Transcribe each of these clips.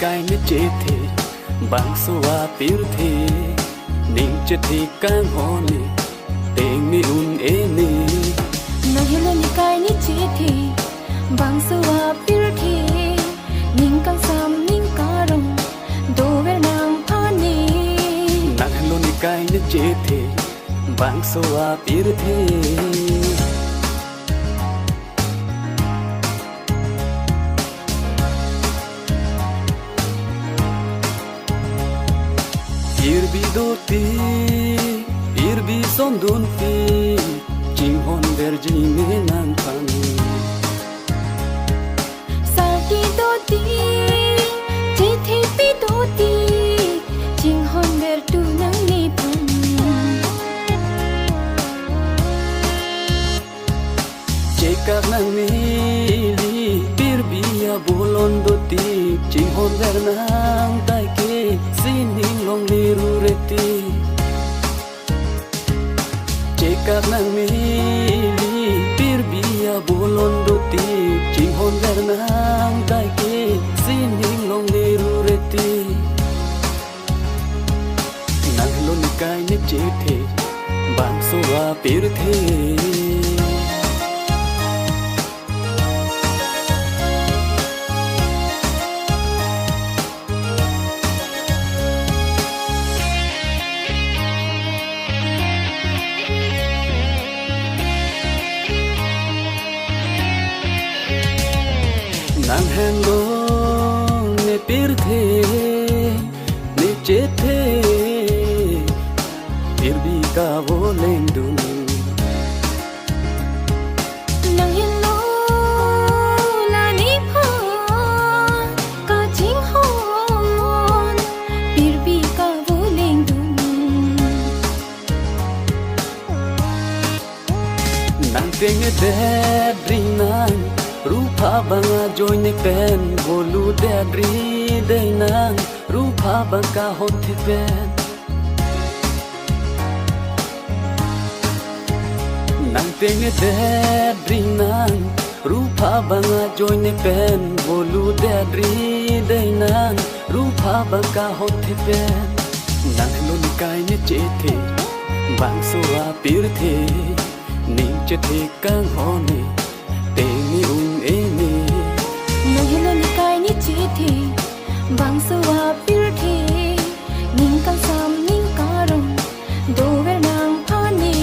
cái nét chế thế bằng số à biểu thế nín chết thì càng ho nè tình mi un ê nè nó hiểu là những cái nét chế thế bằng số à biểu thế nín càng sam nín cá rong đồ về nàng pha nè nàng hello những cái nét chế thế bằng số à biểu thế irbi doti irbi sondun fi ching hon vergine nan pan sati doti chithi pi doti ching hon ver tu nang ni pan chekak nang ni li irbi ya bolon doti ching hon ver nang tai ke sining long liru reti chekak nang mi li pirbi ya bolon doti ching hon ver nang tai ke sining long liru reti nang lon kai ne che the bang so wa pir the nàng hẹn lô ne pir the ne che the pir bi ka vô lên dun nang hello la ni pha ka ching hon pir bi ka vô lên dun nàng tiếng de ring nàng rupa banga join ne pen bolu de dri de nang rupa banga hot pen nang teng de ring nang rupa banga join ne pen bolu de dri de nang rupa banga hot pen nang lon kai ne che the bang so a pir the ning che the kang ho ne tình un ê nè nó hiểu là những cái nét chế thì bằng số à biểu thì nín càng sam nín cá rong đồ về nàng pha nè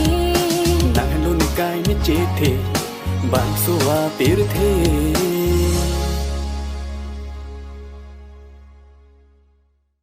nàng hello ni kai ni che the bang so a pir the